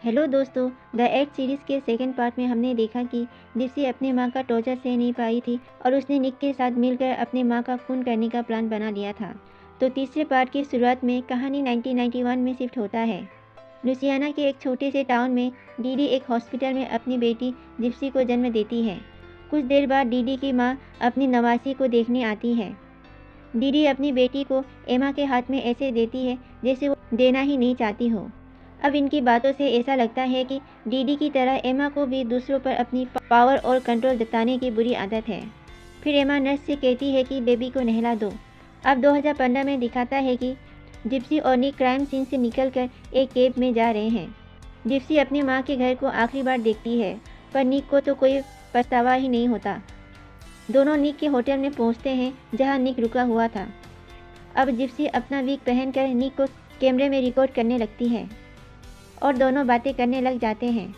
Hello दोस्तों, the eight series के second part में हमने देखा कि जिप्सी अपनी मां का टॉर्चर सह नहीं पाई थी और उसने निक के साथ मिलकर अपनी मां का खून करने का प्लान बना लिया था। तो तीसरे पार्ट की शुरुआत में कहानी 1991 में शिफ्ट होता है। लुसियाना के एक छोटे से टाउन में डीडी एक हॉस्पिटल में अपनी बेटी जिप्सी को जन्म देती है। कुछ देर बाद डीडी की माँ अपनी नवासी को देखने आती है। डीडी अपनी बेटी को एमा के हाथ में ऐसे देती है जैसे वो देना ही नहीं चाहती हो। अब इनकी बातों से ऐसा लगता है कि डीडी की तरह एमा को भी दूसरों पर अपनी पावर और कंट्रोल जताने की बुरी आदत है। फिर एमा नर्स से कहती है कि बेबी को नहला दो। अब 2015 में दिखाता है कि जिप्सी और निक क्राइम सीन से निकलकर एक केब में जा रहे हैं। जिप्सी अपनी माँ के घर को आखिरी बार देखती है, पर निक को तो कोई पछतावा ही नहीं होता। दोनों निक के होटल में पहुंचते हैं जहां निक रुका हुआ था। अब जिप्सी अपना विग पहनकर निक को कैमरे में रिकॉर्ड करने लगती है और दोनों बातें करने लग जाते हैं।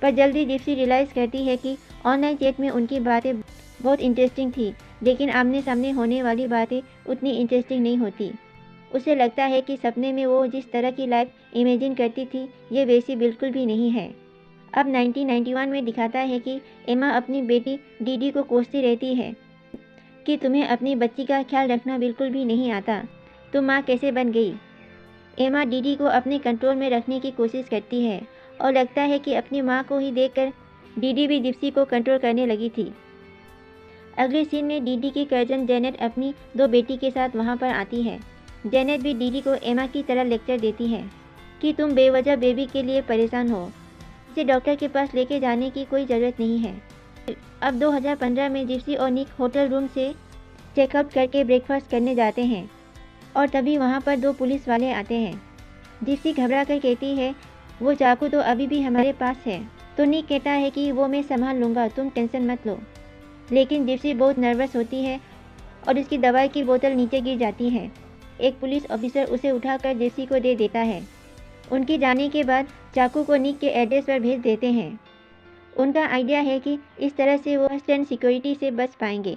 पर जल्दी जिप्सी रियलाइज़ करती है कि ऑनलाइन चैट में उनकी बातें बहुत इंटरेस्टिंग थी, लेकिन आमने सामने होने वाली बातें उतनी इंटरेस्टिंग नहीं होती। उसे लगता है कि सपने में वो जिस तरह की लाइफ इमेजिन करती थी, ये वैसी बिल्कुल भी नहीं है। अब 1991 में दिखाता है कि एमा अपनी बेटी डीडी को कोसती रहती है कि तुम्हें अपनी बच्ची का ख्याल रखना बिल्कुल भी नहीं आता, तुम माँ कैसे बन गई। एमा डीडी को अपने कंट्रोल में रखने की कोशिश करती है और लगता है कि अपनी माँ को ही देखकर डीडी भी जिप्सी को कंट्रोल करने लगी थी। अगले सीन में डीडी की कजन जेनेट अपनी दो बेटी के साथ वहाँ पर आती है। जेनेट भी डीडी को एमा की तरह लेक्चर देती है कि तुम बेवजह बेबी के लिए परेशान हो, इसे डॉक्टर के पास लेके जाने की कोई ज़रूरत नहीं है। अब 2015 में जिप्सी और निक होटल रूम से चेकआउट करके ब्रेकफास्ट करने जाते हैं और तभी वहाँ पर दो पुलिस वाले आते हैं। जिप्सी घबरा कर कहती है वो चाकू तो अभी भी हमारे पास है। तो निक कहता है कि वो मैं संभाल लूँगा, तुम टेंशन मत लो। लेकिन जिप्सी बहुत नर्वस होती है और उसकी दवाई की बोतल नीचे गिर जाती है। एक पुलिस ऑफिसर उसे उठाकर जिप्सी को दे देता है। उनके जाने के बाद चाकू को निक के एड्रेस पर भेज देते हैं। उनका आइडिया है कि इस तरह से वो स्टैंड सिक्योरिटी से बच पाएंगे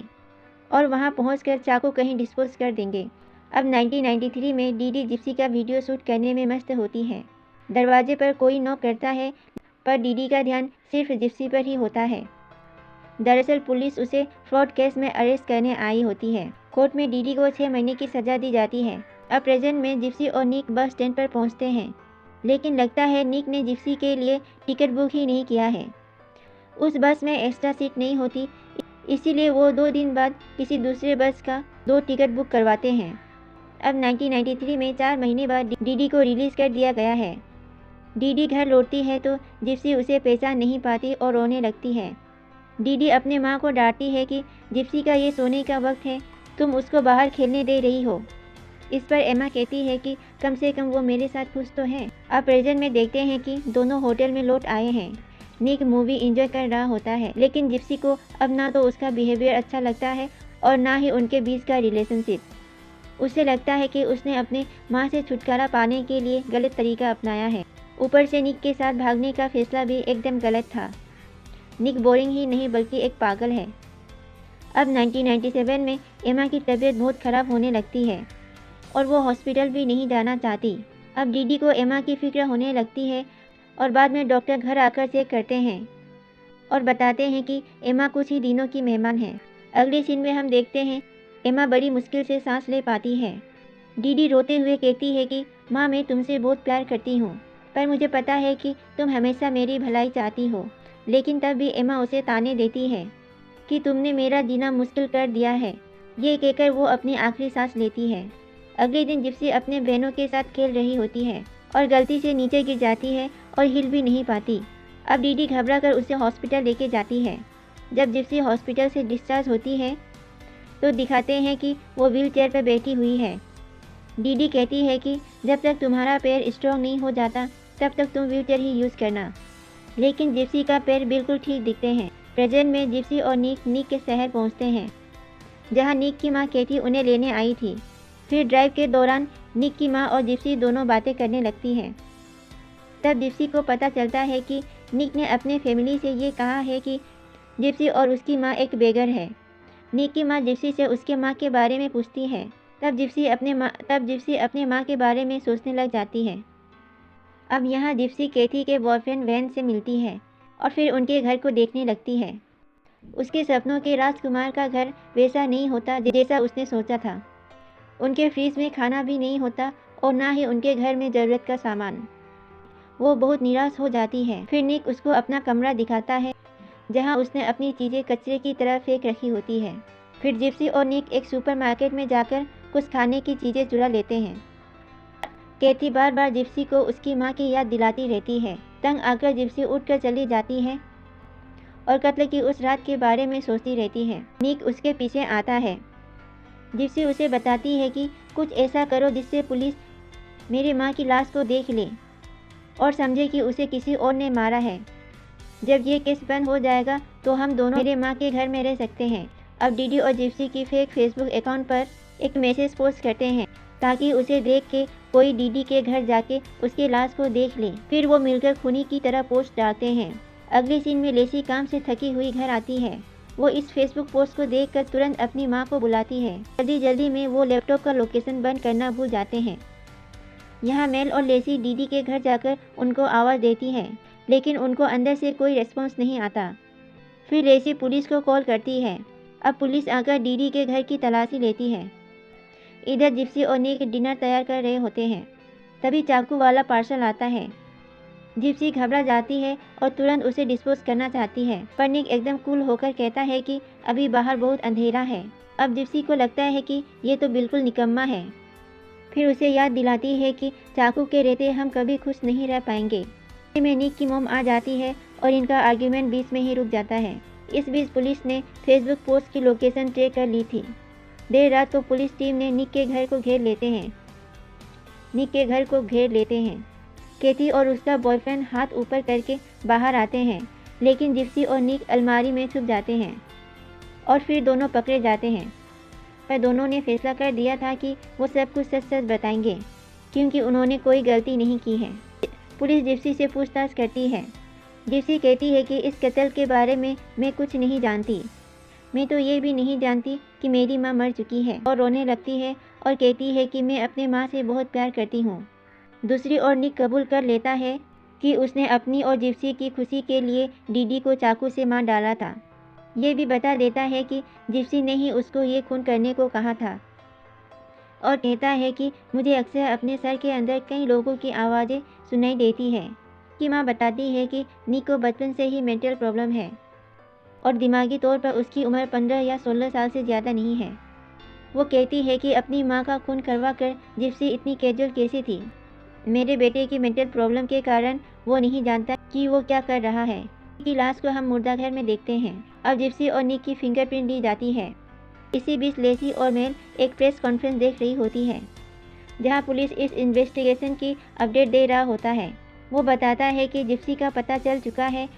और वहाँ पहुँचकर चाकू कहीं डिस्पोज कर देंगे। अब 1993 में डीडी जिप्सी का वीडियो शूट करने में मस्त होती है। दरवाजे पर कोई नॉक करता है, पर डीडी का ध्यान सिर्फ जिप्सी पर ही होता है। दरअसल पुलिस उसे फ्रॉड केस में अरेस्ट करने आई होती है। कोर्ट में डीडी को 6 महीने की सज़ा दी जाती है। अब प्रेजेंट में जिप्सी और निक बस स्टैंड पर पहुंचते हैं, लेकिन लगता है निक ने जिप्सी के लिए टिकट बुक ही नहीं किया है। उस बस में एक्स्ट्रा सीट नहीं होती, इसीलिए वो 2 दिन बाद किसी दूसरे बस का 2 टिकट बुक करवाते हैं। अब 1993 में 4 महीने बाद डीडी को रिलीज़ कर दिया गया है। डीडी घर लौटती है तो जिप्सी उसे पहचान नहीं पाती और रोने लगती है। डीडी अपने माँ को डांटती है कि जिप्सी का ये सोने का वक्त है, तुम उसको बाहर खेलने दे रही हो। इस पर एमा कहती है कि कम से कम वो मेरे साथ खुश तो है। अब प्रेजेंट में देखते हैं कि दोनों होटल में लौट आए हैं। निक मूवी एंजॉय कर रहा होता है, लेकिन जिप्सी को अब ना तो उसका बिहेवियर अच्छा लगता है और ना ही उनके बीच का रिलेशनशिप। उसे लगता है कि उसने अपने माँ से छुटकारा पाने के लिए गलत तरीका अपनाया है। ऊपर से निक के साथ भागने का फैसला भी एकदम गलत था। निक बोरिंग ही नहीं बल्कि एक पागल है। अब 1997 में एमा की तबीयत बहुत ख़राब होने लगती है और वो हॉस्पिटल भी नहीं जाना चाहती। अब डीडी को एमा की फिक्र होने लगती है और बाद में डॉक्टर घर आकर चेक करते हैं और बताते हैं कि एमा कुछ ही दिनों की मेहमान है। अगले सीन में हम देखते हैं एमा बड़ी मुश्किल से सांस ले पाती है। डीडी रोते हुए कहती है कि माँ मैं तुमसे बहुत प्यार करती हूँ, पर मुझे पता है कि तुम हमेशा मेरी भलाई चाहती हो। लेकिन तब भी एमा उसे ताने देती है कि तुमने मेरा जीना मुश्किल कर दिया है। ये कहकर वो अपनी आखिरी सांस लेती है। अगले दिन जिप्सी अपने बहनों के साथ खेल रही होती है और गलती से नीचे गिर जाती है और हिल भी नहीं पाती। अब डीडी घबरा कर उसे हॉस्पिटल लेके जाती है। जब जिप्सी हॉस्पिटल से डिस्चार्ज होती है तो दिखाते हैं कि वो व्हील चेयर पर बैठी हुई है। डीडी कहती है कि जब तक तुम्हारा पैर स्ट्रॉन्ग नहीं हो जाता तब तक तुम व्हील चेयर ही यूज़ करना। लेकिन जिप्सी का पैर बिल्कुल ठीक दिखते हैं। प्रेजेंट में जिप्सी और निक के शहर पहुंचते हैं, जहां निक की मां केटी उन्हें लेने आई थी। फिर ड्राइव के दौरान निक की मां और जिप्सी दोनों बातें करने लगती हैं। तब जिप्सी को पता चलता है कि निक ने अपने फैमिली से ये कहा है कि जिप्सी और उसकी माँ एक बेगर है। निक की माँ जिप्सी से उसके माँ के बारे में पूछती है। तब जिप्सी अपने माँ के बारे में सोचने लग जाती है। अब यहाँ जिप्सी कैथी के बॉयफ्रेंड वैन से मिलती है और फिर उनके घर को देखने लगती है। उसके सपनों के राजकुमार का घर वैसा नहीं होता जैसा उसने सोचा था। उनके फ्रिज में खाना भी नहीं होता और ना ही उनके घर में ज़रूरत का सामान। वो बहुत निराश हो जाती है। फिर निक उसको अपना कमरा दिखाता है जहाँ उसने अपनी चीज़ें कचरे की तरह फेंक रखी होती है। फिर जिप्सी और निक एक सुपरमार्केट में जाकर कुछ खाने की चीज़ें चुरा लेते हैं। कैथी बार बार जिप्सी को उसकी माँ की याद दिलाती रहती है। तंग आकर जिप्सी उठकर चली जाती है और कत्ल की उस रात के बारे में सोचती रहती है। निक उसके पीछे आता है। जिप्सी उसे बताती है कि कुछ ऐसा करो जिससे पुलिस मेरी माँ की लाश को देख ले और समझे कि उसे किसी और ने मारा है। जब ये केस बंद हो जाएगा तो हम दोनों मेरे माँ के घर में रह सकते हैं। अब डीडी और जिप्सी की फेक फेसबुक अकाउंट पर एक मैसेज पोस्ट करते हैं ताकि उसे देख के कोई डीडी के घर जाके उसकी लाश को देख ले। फिर वो मिलकर खूनी की तरह पोस्ट डालते हैं। अगले सीन में लेसी काम से थकी हुई घर आती है। वो इस फेसबुक पोस्ट को देखकर तुरंत अपनी माँ को बुलाती है। जल्दी जल्दी में वो लैपटॉप का लोकेशन बंद करना भूल जाते हैं। यहाँ मेल और लेसी डीडी के घर जाकर उनको आवाज़ देती है, लेकिन उनको अंदर से कोई रिस्पॉन्स नहीं आता। फिर लेसी पुलिस को कॉल करती है। अब पुलिस आकर डीडी के घर की तलाशी लेती है। इधर जिप्सी और निक डिनर तैयार कर रहे होते हैं। तभी चाकू वाला पार्सल आता है। जिप्सी घबरा जाती है और तुरंत उसे डिस्पोज करना चाहती है, पर निक एकदम कूल होकर कहता है कि अभी बाहर बहुत अंधेरा है। अब जिप्सी को लगता है कि ये तो बिल्कुल निकम्मा है। फिर उसे याद दिलाती है कि चाकू के रहते हम कभी खुश नहीं रह पाएंगे। में निक की मॉम आ जाती है और इनका आर्ग्यूमेंट बीच में ही रुक जाता है। इस बीच पुलिस ने फेसबुक पोस्ट की लोकेशन ट्रेक कर ली थी। देर रात को पुलिस टीम ने निक के घर को घेर लेते हैं। कैथी और उसका बॉयफ्रेंड हाथ ऊपर करके बाहर आते हैं, लेकिन जिप्सी और निक अलमारी में छुप जाते हैं और फिर दोनों पकड़े जाते हैं। पर दोनों ने फैसला कर दिया था कि वो सब कुछ सच सच बताएंगे, क्योंकि उन्होंने कोई गलती नहीं की है। पुलिस जिप्सी से पूछताछ करती है। जिप्सी कहती है कि इस कत्ल के बारे में मैं कुछ नहीं जानती। मैं तो ये भी नहीं जानती कि मेरी माँ मर चुकी है, और रोने लगती है और कहती है कि मैं अपने माँ से बहुत प्यार करती हूँ। दूसरी ओर निक कबूल कर लेता है कि उसने अपनी और जिप्सी की खुशी के लिए डीडी को चाकू से मार डाला था। ये भी बता देता है कि जिप्सी ने ही उसको ये खून करने को कहा था, और कहता है कि मुझे अक्सर अपने सर के अंदर कई लोगों की आवाज़ें सुनाई देती है। कि माँ बताती है कि निक को बचपन से ही मेंटल प्रॉब्लम है और दिमागी तौर पर उसकी उम्र 15 या 16 साल से ज़्यादा नहीं है। वो कहती है कि अपनी माँ का खून करवा कर जिप्सी इतनी कैजुअल कैसी थी। मेरे बेटे की मेंटल प्रॉब्लम के कारण वो नहीं जानता कि वो क्या कर रहा है। की लाश को हम मुर्दाघर में देखते हैं। अब जिप्सी और निक की फिंगरप्रिंट ली जाती है। इसी बीच लेसी और मेल एक प्रेस कॉन्फ्रेंस देख रही होती है, जहां पुलिस इस इन्वेस्टिगेशन की अपडेट दे रहा होता है। वो बताता है कि जिप्सी का पता चल चुका है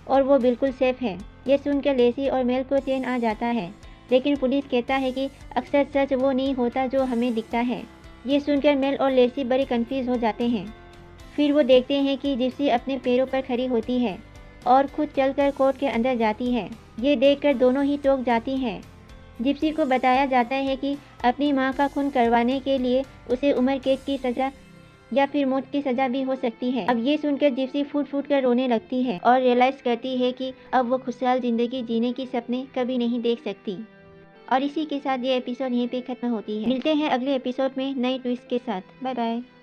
और वो बिल्कुल सेफ है। ये सुनकर लेसी और मेल को चैन आ जाता है, लेकिन पुलिस कहता है कि अक्सर सच वो नहीं होता जो हमें दिखता है। ये सुनकर मेल और लेसी बड़े कंफ्यूज हो जाते हैं। फिर वो देखते हैं कि जिप्सी अपने पैरों पर खड़ी होती है और खुद चलकर कोर्ट के अंदर जाती है। ये देखकर दोनों ही चौंक जाती हैं। जिप्सी को बताया जाता है कि अपनी माँ का खून करवाने के लिए उसे उम्र कैद की सज़ा या फिर मौत की सज़ा भी हो सकती है। अब ये सुनकर जिप्सी फूट फूट कर रोने लगती है और रियलाइज़ करती है कि अब वो खुशहाल ज़िंदगी जीने की सपने कभी नहीं देख सकती। और इसी के साथ ये एपिसोड यहीं पे ख़त्म होती है। मिलते हैं अगले एपिसोड में नई ट्विस्ट के साथ। Bye bye.